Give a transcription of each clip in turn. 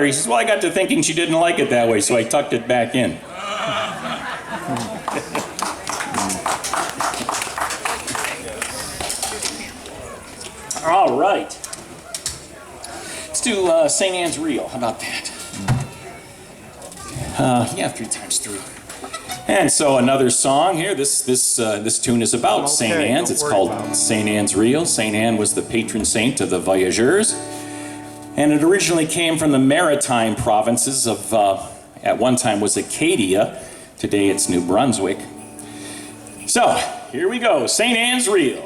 He says, well, I got to thinking she didn't like it that way, so I tucked it back in. All right. Let's do St. Anne's Reel. How about that? Yeah, 3 times 3. And so another song here. This tune is about St. Anne's. It's called St. Anne's Reel. St. Anne was the patron saint of the Voyageurs. And it originally came from the maritime provinces of, at one time was Acadia. Today it's New Brunswick. So, here we go. St. Anne's Reel.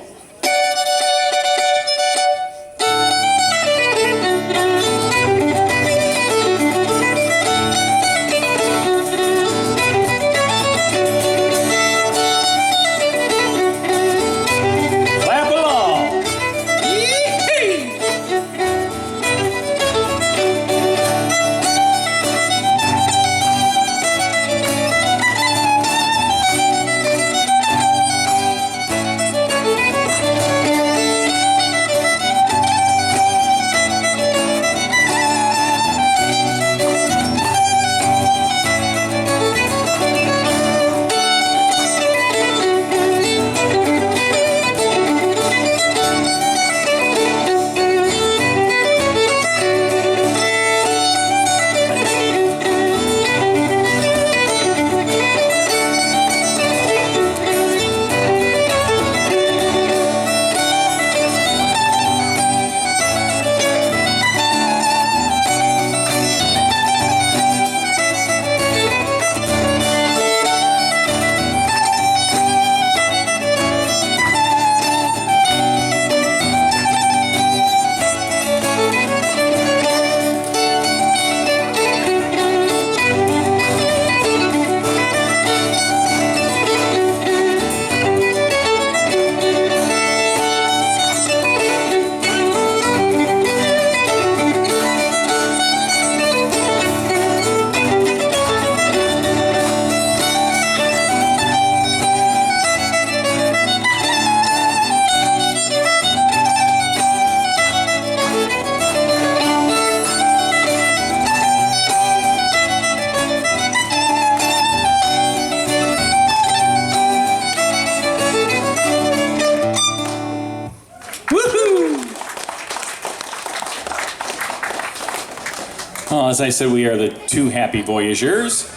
Well, as I said, we are the 2 happy Voyageurs.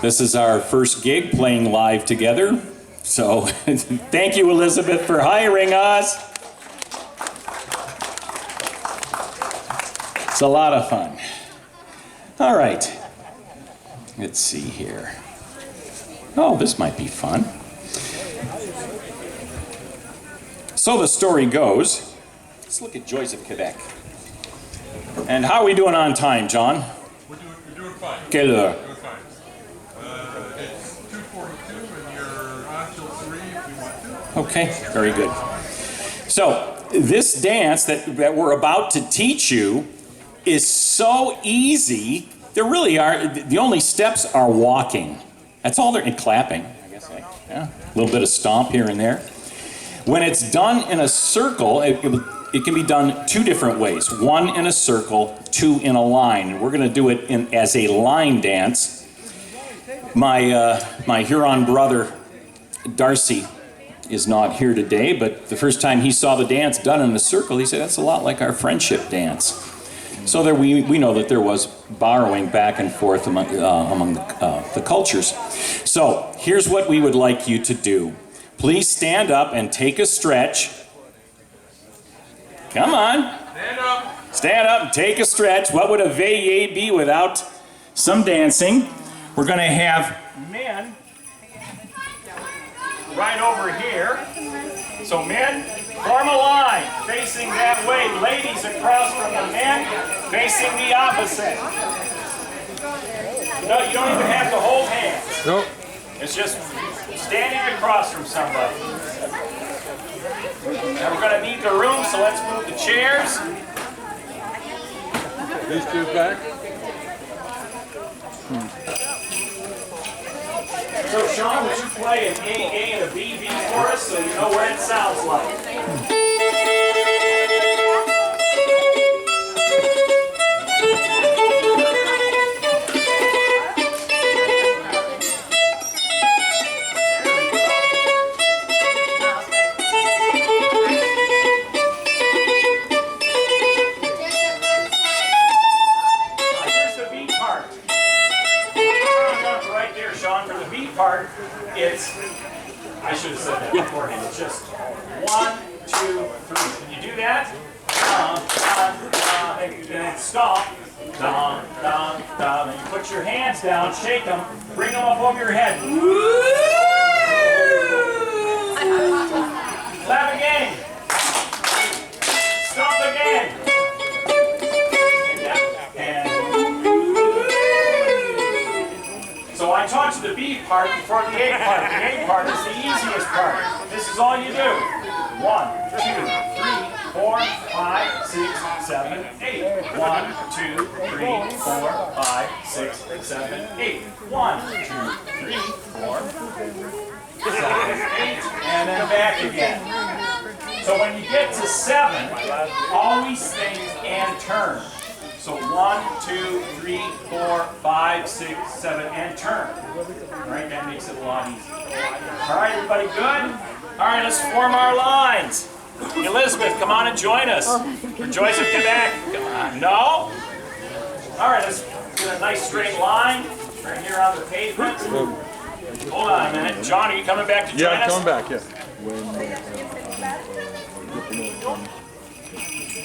This is our first gig playing live together. So thank you, Elizabeth, for hiring us. It's a lot of fun. All right. Let's see here. Oh, this might be fun. So the story goes, let's look at Joys of Quebec. And how are we doing on time, John? We're doing fine. Quelle heure? We're doing fine. It's 2:42 and you're on till 3 if you want to. Okay, very good. So this dance that we're about to teach you is so easy. There really are, the only steps are walking. That's all and clapping, I guess. Yeah, a little bit of stomp here and there. When it's done in a circle, it can be done 2 different ways. 1 in a circle, 2 in a line. And we're going to do it as a line dance. My Huron brother, Darcy, is not here today, but the first time he saw the dance done in a circle, he said, that's a lot like our friendship dance. So there we know that there was borrowing back and forth among the cultures. So here's what we would like you to do. Please stand up and take a stretch. Come on. Stand up. Stand up and take a stretch. What would a veillée be without some dancing? We're going to have men right over here. So men, form a line facing that way. Ladies across from the men, facing the opposite. No, you don't even have to hold hands. Nope. It's just standing across from somebody. Now we're going to need the room, so let's move the chairs. These 2 back. So Sean, would you play an AA and a BB for us so you know what it sounds like? part, I should have said that beforehand. It's just 1, 2, 3. When you do that, and then stop. Dum, dum, dum. And you put your hands down, shake them, bring them up over your head. Clap again. Stop again. And so I taught you the B part before the A part. The A part is the easiest part. This is all you do. 1, 2, 3, 4, 5, 6, 7, 8. 1, 2, 3, 4, 5, 6, 7, 8. 1, 2, 3, 4, 7, 8, and then back again. So when you get to 7, always think and turn. So 1, 2, 3, 4, 5, 6, 7, and turn. All right, that makes it a lot easier. All right, everybody good? All right, let's form our lines. Elizabeth, come on and join us. For Joyce of Quebec. Come on. No? All right, let's get a nice straight line right here on the pavement. Hold on a minute. John, are you coming back to join us? Yeah, I'm coming back, yeah.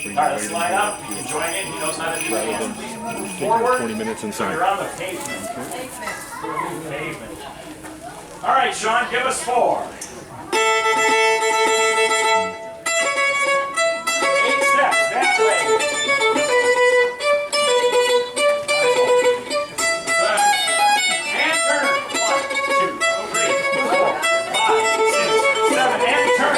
All right, let's line up. You can join in. He knows how to do it. Please move forward. 20 minutes inside. You're on the pavement. Pavement. All right, Sean, give us 4. 8 steps that way. And turn. 1, 2, 3, 4, 5, 6, 7, and turn.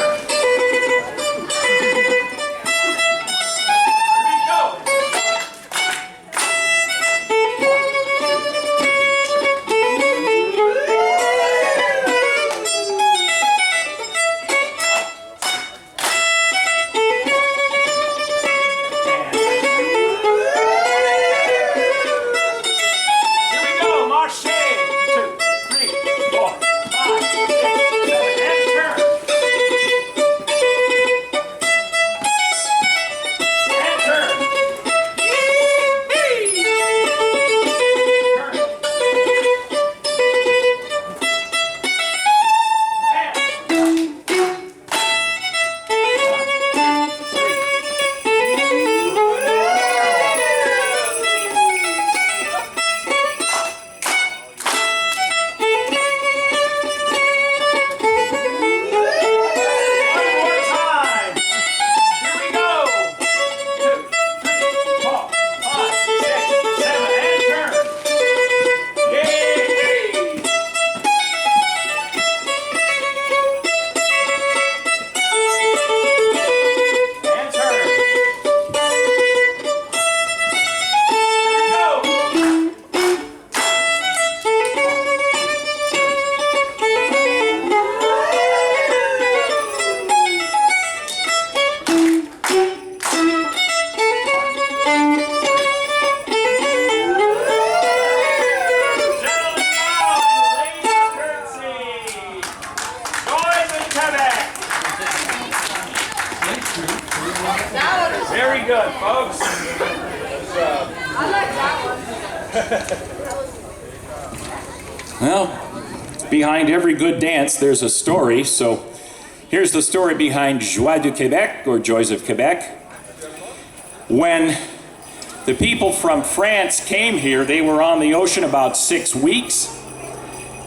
Very good, folks. I like that one. Well, behind every good dance, there's a story. So here's the story behind Joie du Québec, or Joys of Quebec. When the people from France came here, they were on the ocean about 6 weeks.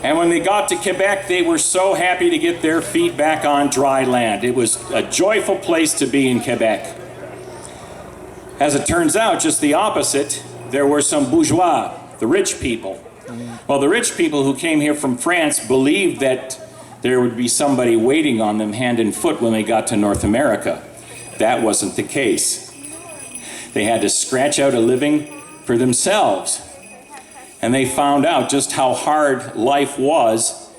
And when they got to Quebec, they were so happy to get their feet back on dry land. It was a joyful place to be in Quebec. As it turns out, just the opposite, there were some bourgeois, the rich people. Well, the rich people who came here from France believed that there would be somebody waiting on them hand and foot when they got to North America. That wasn't the case. They had to scratch out a living for themselves. And they found out just how hard life was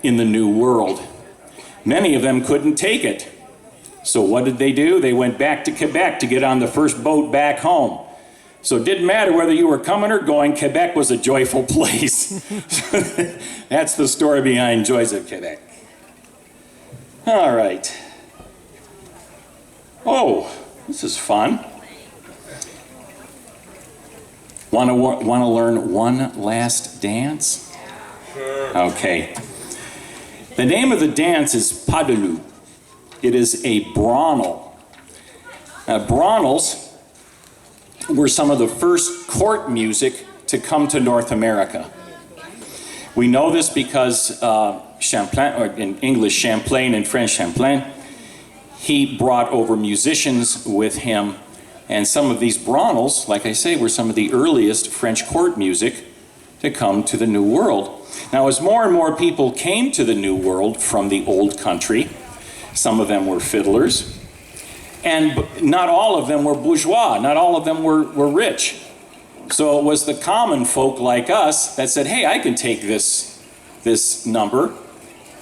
in the New World. Many of them couldn't take it. So what did they do? They went back to Quebec to get on the first boat back home. So it didn't matter whether you were coming or going, Quebec was a joyful place. That's the story behind Joys of Quebec. All right. Oh, this is fun. Want to learn one last dance? Sure. Okay. The name of the dance is Padolu. It is a bronal. Bronals were some of the first court music to come to North America. We know this because Champlain, or in English Champlain and French Champlain, he brought over musicians with him, and some of these bronals, like I say, were some of the earliest French court music to come to the New World. Now, as more and more people came to the New World from the old country, some of them were fiddlers, and not all of them were bourgeois, not all of them were rich. So it was the common folk like us that said, hey, I can take this number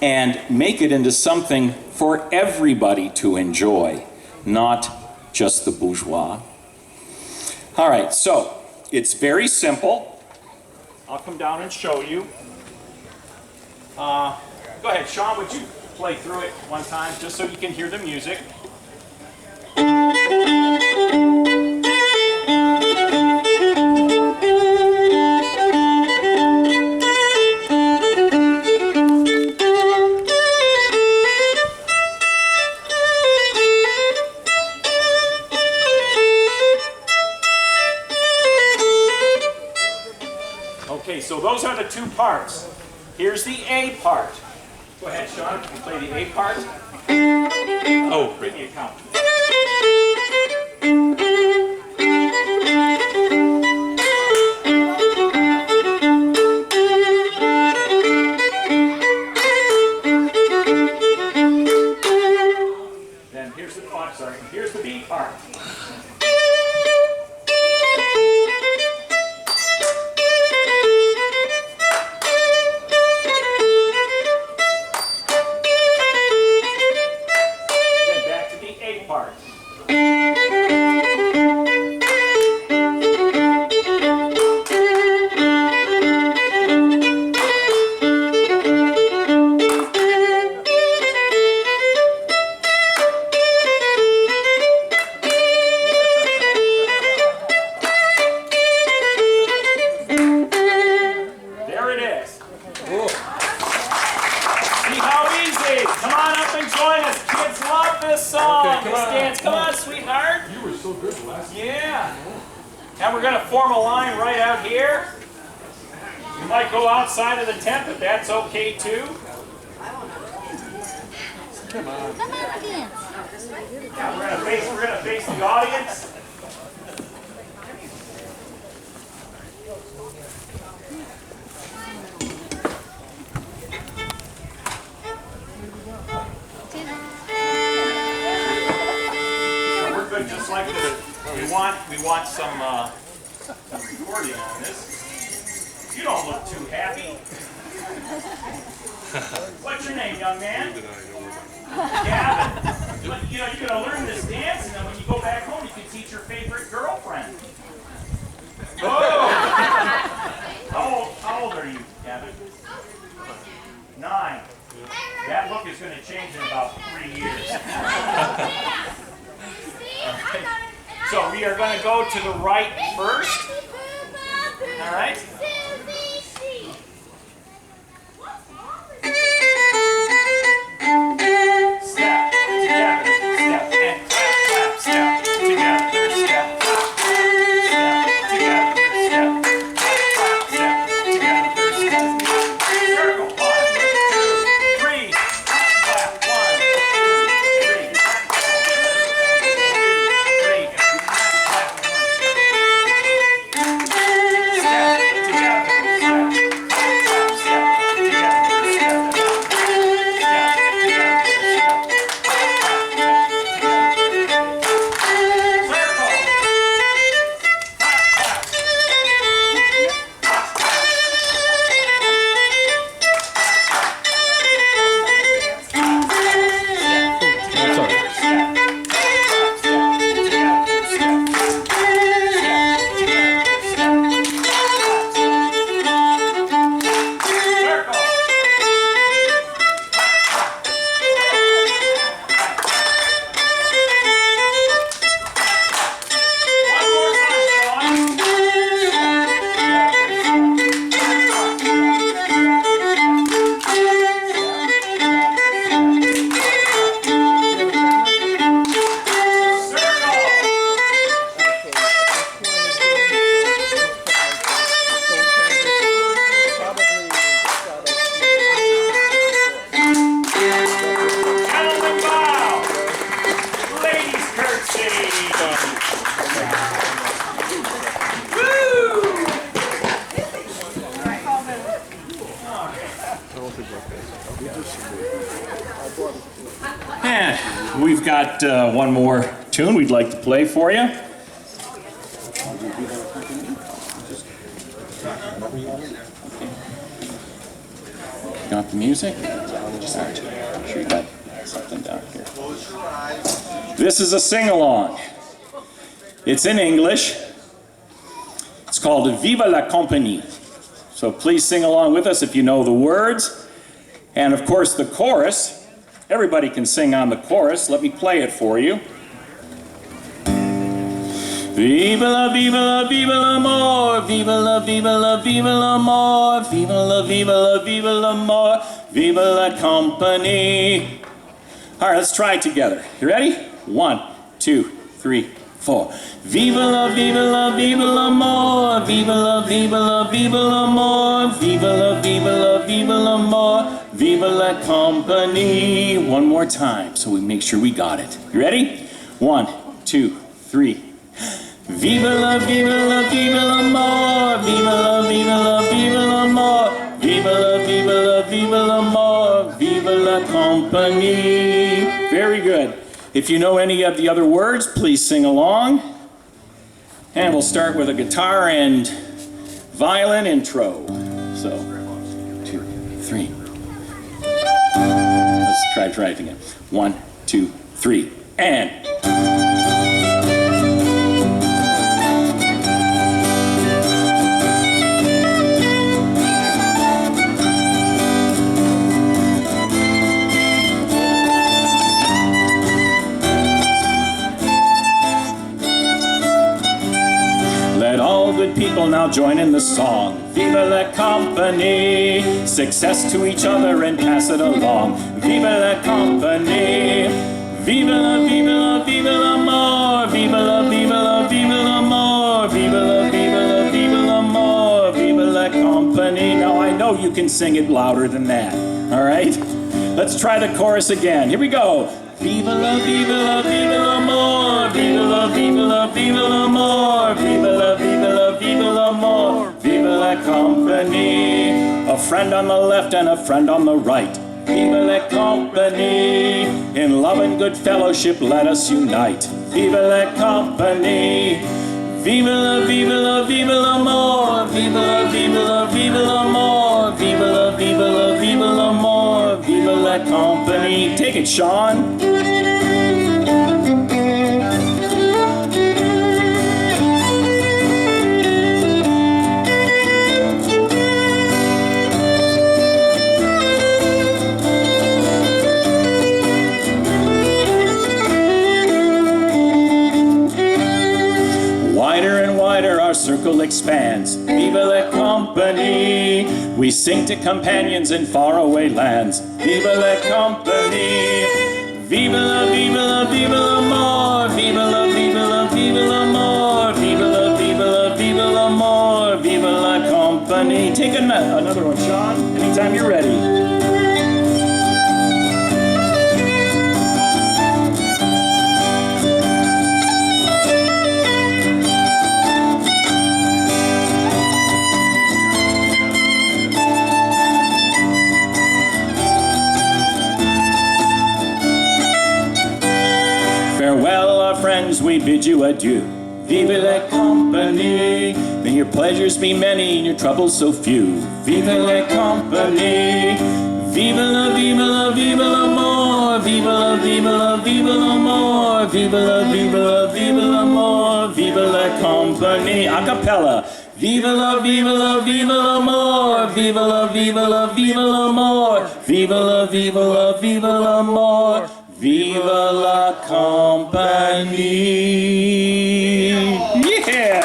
and make it into something for everybody to enjoy, not just the bourgeois. All right, so it's very simple. I'll come down and show you. Go ahead, Sean, would you play through it one time just so you can hear the music? Okay, so those are the two parts. Here's the A part. Go ahead, Sean. You play the A part. Oh, bring the account. Then here's the, oh, sorry. Here's the B part. And we're going to form a line right out here. You might go outside of the tent, but that's okay too. Come on, dance. Yeah, we're going to face the audience. We're good, just like this. We want some recording on this. You don't look too happy. What's your name, young man? Gavin. But, you're going to learn this dance, and then when you go back home, you can teach your favorite girlfriend. Oh! How old are you, Gavin? 9. That look is going to change in about 3 years. Okay. So we are going to go to the right first. All right? Step, together, step, and clap, clap, step, together, step, clap, step, together, step, clap, step, together, step. Circle, 1, 2, 3, clap, 1, 2, 3, clap, 2, 3, clap, 1, 2, 3, step, together. we've got one more tune we'd like to play for you. Got the music? Sure you got something down here. This is a sing-along. It's in English. It's called Vive la Compagnie. So please sing along with us if you know the words. And of course the chorus. Everybody can sing on the chorus. Let me play it for you. Vive la, vive la, vive l'amour, vive la, vive la, vive l'amour, vive la, vive la, vive l'amour, vive la compagnie. All right, let's try it together. You ready? 1, 2, 3, 4. Vive la, vive la, vive l'amour, vive la, vive la, vive l'amour, vive la, vive la, vive l'amour, vive la compagnie. One more time so we make sure we got it. You ready? 1, 2, 3. Vive la, vive la, vive l'amour, vive la, vive la, vive l'amour, vive la, vive la, vive l'amour, vive la compagnie. Very good. If you know any of the other words, please sing along. And we'll start with a guitar and violin intro. So, 2, 3. Let's try it again. 1, 2, 3, and. Good people now join in the song. Vive la compagnie. Success to each other and pass it along. Vive la compagnie. Vive la, vive la, vive l'amour. Vive la, vive la, vive l'amour. Vive la, vive la, vive l'amour. Vive la compagnie. Now I know you can sing it louder than that. All right? Let's try the chorus again. Here we go. Vive la, vive la, vive l'amour. Vive la, vive la, vive l'amour. Vive la, vive la, vive l'amour. Vive la compagnie. A friend on the left and a friend on the right. Vive la compagnie. In love and good fellowship let us unite. Vive la compagnie. Vive la, vive la, vive l'amour. Vive la, vive la, vive l'amour. Vive la, vive la, vive l'amour. Vive la compagnie. Take it, Sean. Our circle expands. Vive la compagnie. We sing to companions in faraway lands. Vive la compagnie. Vive la, vive la, vive l'amour. Vive la, vive la, vive l'amour. Vive la, vive la, vive l'amour. Vive la compagnie. Take another one, Sean. Anytime you're ready. Farewell, our friends, we bid you adieu. Vive la compagnie. May your pleasures be many and your troubles so few. Vive la compagnie. Vive la, vive la, vive l'amour. Vive la, vive la, vive l'amour. Vive la, vive la, vive l'amour. Vive la compagnie. A cappella. Vive la, vive la, vive l'amour. Vive la, vive la, vive l'amour. Vive la, vive la, vive l'amour. Vive la compagnie. Yeah!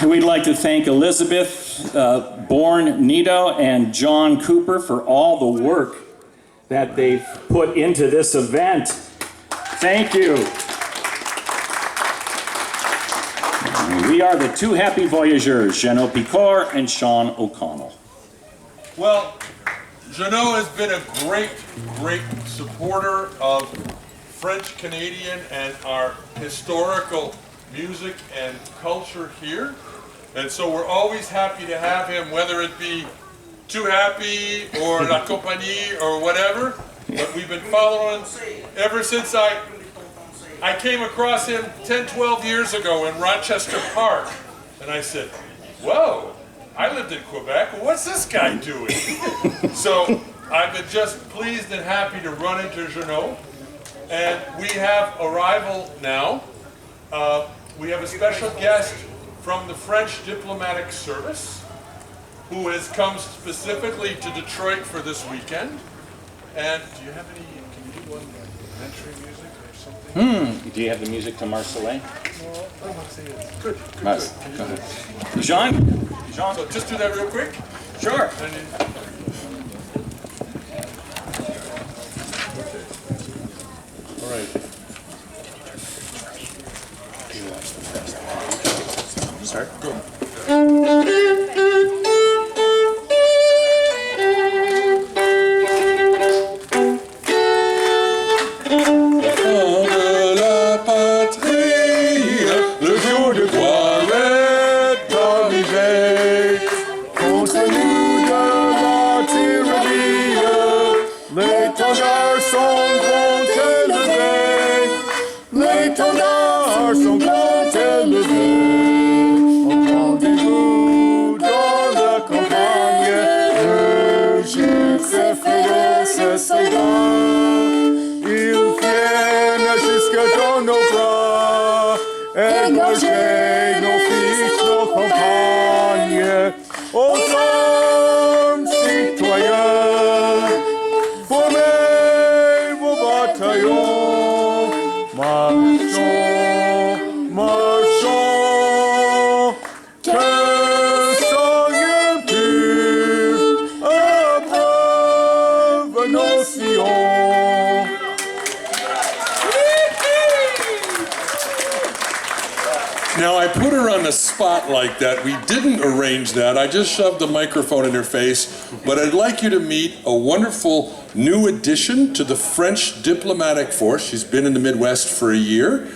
We'd like to thank Elizabeth Bourne Nito and John Cooper for all the work that they've put into this event. Thank you. We are the two happy voyageurs, Jeannot Picard and Sean O'Connell. Well, Jeannot has been a great supporter of French Canadian and our historical music and culture here. And so we're always happy to have him, whether it be Too Happy or La Compagnie or whatever, but we've been following ever since I came across him 10, 12 years ago in Rochester Park, and I said, whoa, I lived in Quebec, what's this guy doing? So I've been just pleased and happy to run into Jeannot, and we have arrival now. We have a special guest from the French Diplomatic Service who has come specifically to Detroit for this weekend. And do you have any, can you do one entry music or something? Do you have the music to Marseille? No, I want to say it. Good, good, Mas- good. go ahead. Jean? Jean? So just do that real quick. Sure. And then, all right. Start. Go. De la patrie, le jour de gloire est arrivé. Contre nous de la tyrannie, l'étendard sont grand élevés. L'étendard sont grand élevés. Entendez-vous dans la campagne, le juge ses frères, ses soldats. Ils viennent jusque dans nos bras, égorger nos fils, nos compagnes. Aux hommes citoyens, formez vos bataillons. Marchons, marchons, que soyez purs, abreuve nos sillons. Now I put her on the spot like that. We didn't arrange that. I just shoved the microphone in her face. But I'd like you to meet a wonderful new addition to the French diplomatic force. She's been in the Midwest for a year.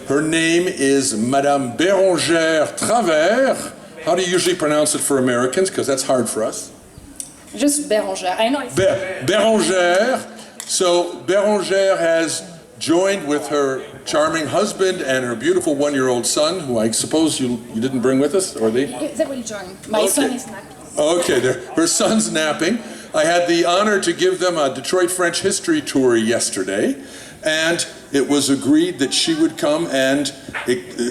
Her name is Madame Bérangère Travard. How do you usually pronounce it for Americans? Because that's hard for us. Just Bérangère. I know it's Bérangère. So Bérangère has joined with her charming husband and her beautiful one-year-old son, who I suppose you didn't bring with us, or they? They will join. My son is not. Okay, her son's napping. I had the honor to give them a Detroit French history tour yesterday, and it was agreed that she would come and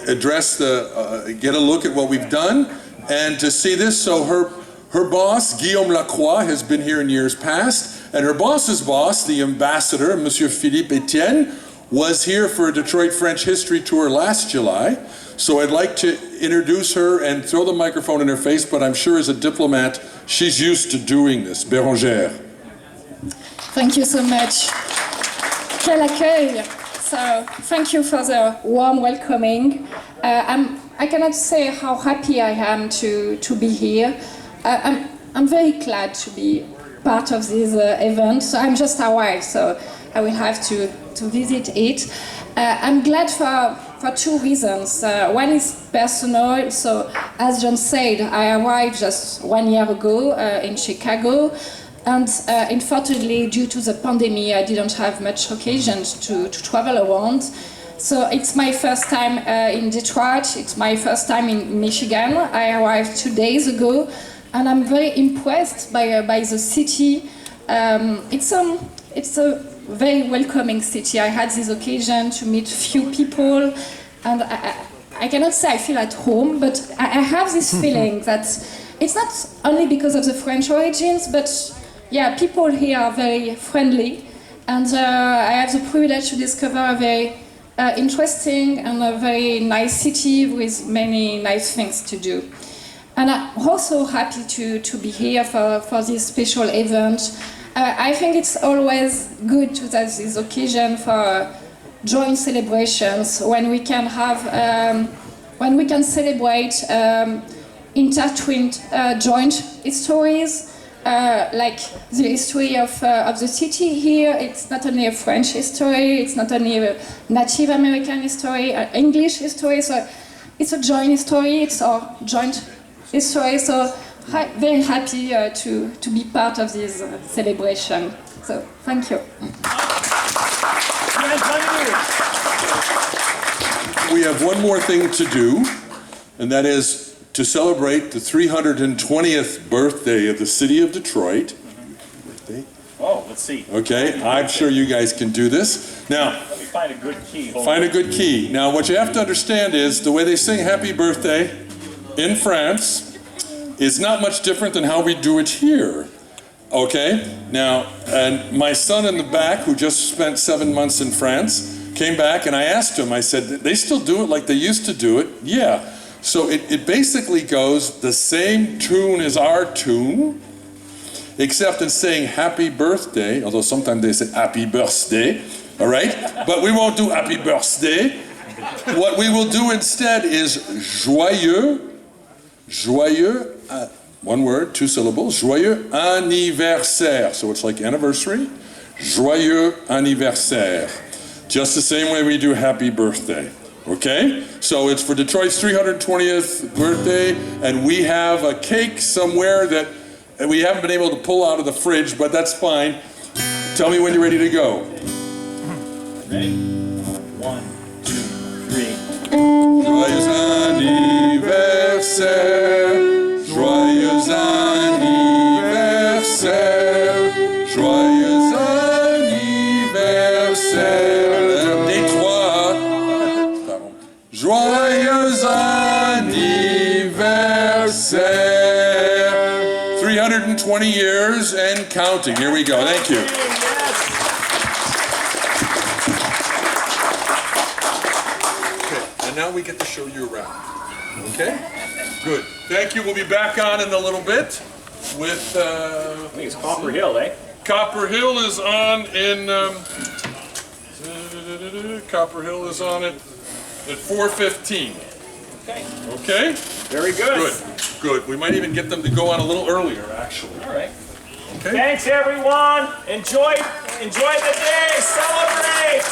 address get a look at what we've done, and to see this. So her boss, Guillaume Lacroix, has been here in years past, and her boss's boss, the ambassador, Monsieur Philippe Etienne, was here for a Detroit French history tour last July. So I'd like to introduce her and throw the microphone in her face, but I'm sure as a diplomat, she's used to doing this. Bérangère. Thank you so much. Quel accueil. So thank you for the warm welcoming. I cannot say how happy I am to be here. I'm very glad to be part of this event. So I'm just arrived, so I will have to visit it. I'm glad for two reasons. One is personal. So as John said, I arrived just 1 year ago in Chicago. And unfortunately, due to the pandemic, I didn't have much occasion to travel around. So it's my first time in Detroit. It's my first time in Michigan. I arrived 2 days ago, and I'm very impressed by the city. It's a very welcoming city. I had this occasion to meet few people, and I cannot say I feel at home, but I have this feeling that it's not only because of the French origins, but yeah, people here are very friendly, and I have the privilege to discover a very interesting and a very nice city with many nice things to do. And I'm also happy to be here for this special event. I think it's always good to have this occasion for joint celebrations when we can have, when we can celebrate intertwined joint histories, like the history of the city here. It's not only a French history, it's not only a Native American history, English history, so it's a joint history, it's our joint history. So very happy to be part of this celebration. So, thank you. We have one more thing to do, and that is to celebrate the 320th birthday of the city of Detroit. Birthday? Oh, let's see. Okay, I'm sure you guys can do this. Now, Let me find a good key. find a good key. Now, what you have to understand is the way they sing happy birthday in France is not much different than how we do it here. Okay? Now, and my son in the back, who just spent 7 months in France, came back and I asked him, I said, they still do it like they used to do it? Yeah. So it basically goes the same tune as our tune, except in saying happy birthday, although sometimes they say happy birthday, all right? But we won't do happy birthday. What we will do instead is joyeux, one word, 2 syllables, joyeux anniversaire. So it's like anniversary, joyeux anniversaire. Just the same way we do happy birthday, okay? So it's for Detroit's 320th birthday, and we have a cake somewhere that we haven't been able to pull out of the fridge, but that's fine. Tell me when you're ready to go. Ready? 1, 2, 3. Joyeux anniversaire, joyeux anniversaire, joyeux anniversaire. Détroit. Joyeux anniversaire. 320 years and counting. Here we go. Thank you. Okay, and now we get to show you around. Okay? Good. Thank you. We'll be back on in a little bit with... I think it's Copper Hill, eh? Copper Hill is on in... Copper Hill is on at 4:15. Okay. Okay? Very good. Good. Good. We might even get them to go on a little earlier, actually. All right. Okay? Thanks, everyone. Enjoy the day. Celebrate.